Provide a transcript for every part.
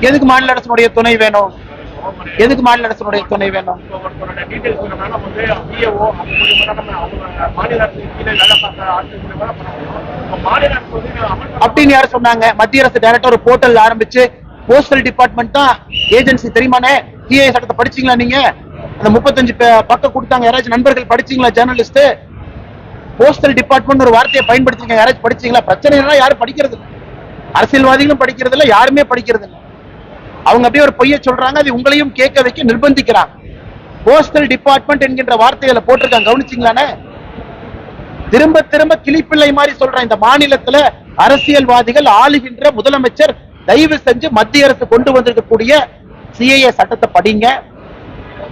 எதுக்கு மாநில அரசுடைய துணை வேணும்? எதுக்கு மாநில அரசுடைய துணை வேணும்? அப்படின்னு யாரு சொன்னாங்க? மத்திய அரசு டைரக்டா ஒரு போர்ட்டல் ஆரம்பிச்சு போஸ்டல் டிபார்ட்மெண்ட் தான் ஏஜென்சி தெரியுமானே? சிஏஏ சட்டத்தை படிச்சீங்களா நீங்க? அந்த 35 பக்கம் கொடுத்தாங்க. யாராச்சும் நண்பர்கள் படிச்சீங்களா? ஜேர்னலிஸ்ட் போஸ்டல் டிபார்ட்மெண்ட் ஒரு வார்த்தையை பயன்படுத்திருக்காங்க. யாராச்சும் படிச்சீங்களா? பிரச்சனை யாரும் படிக்கிறது இல்லை. அரசியல்வாதிகளும் படிக்கிறது இல்லை, யாருமே படிக்கிறது இல்லை. அவங்க அப்படியே ஒரு பொய்யை சொல்றாங்க, அது உங்களையும் கேட்க வைக்க நிர்பந்திக்கிறாங்க. போஸ்டல் டிபார்ட்மெண்ட் என்கின்ற வார்த்தைகளை போட்டிருக்காங்க, கவனிச்சீங்களானே? திரும்ப திரும்ப கிளிப்பிள்ளை மாதிரி சொல்றேன். இந்த மாநிலத்துல அரசியல்வாதிகள் ஆளுகின்ற முதலமைச்சர் தயவு செஞ்சு மத்திய அரசு கொண்டு வந்திருக்கக்கூடிய சிஏஏ சட்டத்தை படிங்க.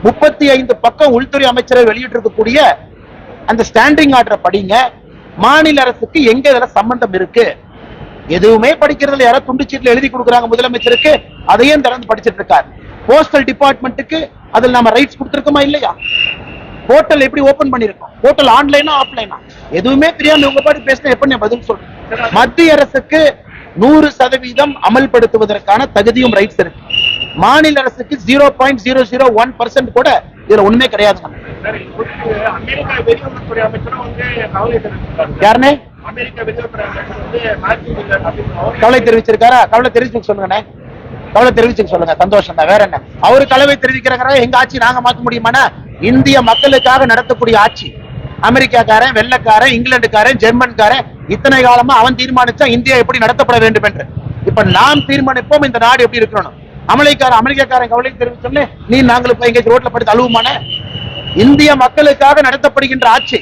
35 பக்கம் உள்துறை அமைச்சரை வெளியிட்டிருக்கக்கூடிய அந்த ஸ்டாண்டிங் ஆர்டரை படிங்க. மாநில அரசுக்கு எங்க இதுல சம்பந்தம் இருக்கு? எதுவுமே படிக்கிறதுல யாராவது துண்டு சீட்ல எழுதி கொடுக்குறாங்க முதலமைச்சருக்கு, அதையும் திறந்து படிச்சிட்டு இருக்காரு. போஸ்டல் டிபார்ட்மெண்ட்டுக்கு அதில் நாம ரைட்ஸ் கொடுத்திருக்கோமா இல்லையா? போர்ட்டல் எப்படி ஓபன் பண்ணிருக்கோம்? போர்ட்டல் ஆன்லைனா ஆஃப்லைனா? எதுவுமே தெரியாம உங்க பாட்டு பேசினா எப்படி பதில் சொல்றேன்? மத்திய அரசுக்கு 100% அமல்படுத்துவதற்கான தகுதியும் ரைட்ஸ் இருக்கு. மாநில அரசுக்கு 0.001% கூட இதுல ஒண்ணுமே கிடையாது. யாருன்னு கவலை தெரிவிச்சிருக்காரா? கவலை தெரிவிச்சு சொல்லுங்க. கவலை தெரிவிச்சு சொல்லுங்க, சந்தோஷம் தான். வேற என்ன? அவரு கவலை தெரிவிக்கிறாங்க. எங்க ஆட்சி நாங்க மாற்ற முடியுமானா? இந்திய மக்களுக்காக நடத்தக்கூடிய ஆட்சி. அமெரிக்காக்காரன், வெள்ளக்காரன், இங்கிலாந்துக்காரன், ஜெர்மன்காரன் இத்தனை காலமா அவன் தீர்மானிச்சா இந்தியா எப்படி நடத்தப்பட வேண்டும் என்று. இப்ப நாம் தீர்மானிப்போம் இந்த நாடு எப்படி இருக்கணும். அமெரிக்காக்காரன் கவலை தெரிவிச்சோம்னே நீ நாங்களும் போய் எங்கேயும் ரோட்ல படுத்து அழுவுமான? இந்திய மக்களுக்காக நடத்தப்படுகின்ற ஆட்சி.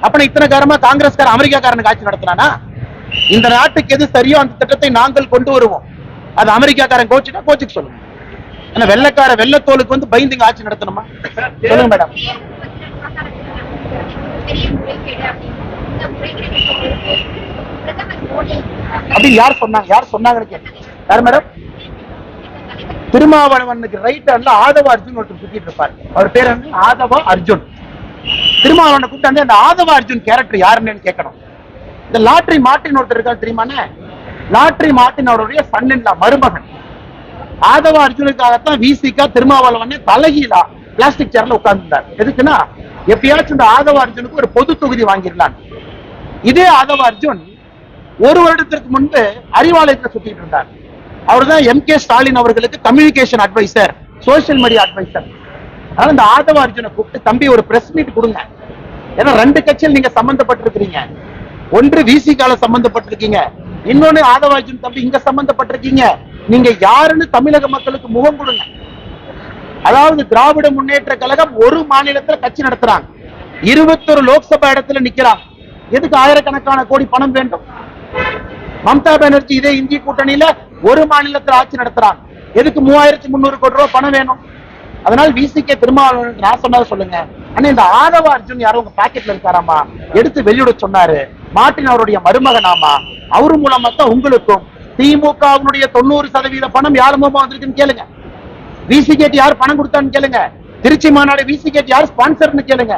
அப்ப இத்தனை காலமா காங்கிரஸ்காரன் அமெரிக்காக்காரனுக்கு ஆட்சி நடத்தினானா? இந்த நாட்டுக்கு எது சரியோ அந்த திட்டத்தை நாங்கள் கொண்டு வருவோம். அது அமெரிக்காக்காரன் கோச்சுக்கு சொல்லுங்க. ஆனா வெள்ளக்கார வெள்ளத்தோலுக்கு வந்து பயந்து ஆட்சி நடத்தணுமா? சொல்லுங்க மேடம். அப்படி யார் சொன்னாங்க? யார் மேடம்? திருமாவளவனுக்கு ரைட் ஹேண்ட்ல ஆதவ அர்ஜுன் ஒருத்தர் சுத்திட்டு இருப்பாரு. அவர் பேர் வந்து ஆதவ அர்ஜுன். திருமாவளவனை கூப்பிட்டு அந்த ஆதவ அர்ஜுன் கேரக்டர் யாருன்னு கேட்கணும். இந்த லாட்ரி மார்ட்டின் ஒருத்தர் இருக்காரு தெரியுமானே? லாட்ரி மார்ட்டின் அவருடைய சன்-இன்-லா, மருமகன். ஆதவ அர்ஜுனுக்காகத்தான் விசிகா திருமாவளவன் தலைகீழா பிளாஸ்டிக் சேர்ல உட்கார்ந்துட்டார். எதுக்குன்னா எப்பயாச்சும் இந்த ஆதவ அர்ஜுனுக்கு ஒரு பொது தொகுதி வாங்கிடலாம். இதே ஆதவ அர்ஜுன் ஒரு வருடத்திற்கு முன்பு அறிவாலயத்தில் சுத்திட்டு இருந்தார். அவர் தான் MK ஸ்டாலின் அவர்களுக்கு communication advisor, social media advisor. அதனால இந்த ஆதவ அர்ஜுனை கூப்பிட்டு தம்பி ஒரு பிரஸ் மீட் கொடுங்க. ஏன்னா 2 கட்சியில் நீங்க சம்பந்தப்பட்டிருக்கிறீங்க. ஒன்று விசிகால சம்பந்தப்பட்டிருக்கீங்க, இன்னொன்னு ஆதவ அர்ஜுன் தம்பி இங்க சம்பந்தப்பட்டிருக்கீங்க. நீங்க யாருன்னு தமிழக மக்களுக்கு முகம் கொடுங்க. அதாவது திராவிட முன்னேற்ற கழகம் ஒரு மாநிலத்தில் கட்சி நடத்துறாங்க, 21 லோக்சபா இடத்துல நிக்கிறாங்க. எதுக்கு ஆயிரக்கணக்கான கோடி பணம் வேண்டும்? மம்தா பானர்ஜி இதே இந்திய கூட்டணியில ஒரு மாநிலத்தில் ஆட்சி நடத்துறாங்க. எதுக்கு 3300 கோடி ரூபாய் பணம் வேணும்? அதனால விசிகே திருமாவளவன் நான் சொன்னதை சொல்லுங்க. ஆனா இந்த ஆதவ அர்ஜுன் யாரும் உங்க பாக்கெட்ல இருக்காராமா, எடுத்து வெளியிட சொன்னாரு. மார்ட்டின் அவருடைய மருமகனாமா, அவரு மூலமா தான் உங்களுக்கும் திமுகவினுடைய 90% பணம் யார் மூலமா வந்திருக்குன்னு கேளுங்க. விசிகேட் யார் பணம் கொடுத்தான்னு கேளுங்க. திருச்சி மாநாடு விசிகேட் யார் ஸ்பான்சர்னு கேளுங்க.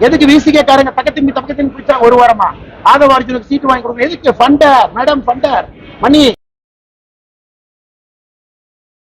எதுக்கு விசிகே காரங்க பக்கத்தின் பிடிச்சா ஒரு வாரமா ஆதவ அர்ஜுனுக்கு சீட்டு வாங்கி கொடுங்க? எதுக்கு? ஃபண்டர் மேடம், ஃபண்டர் மணி.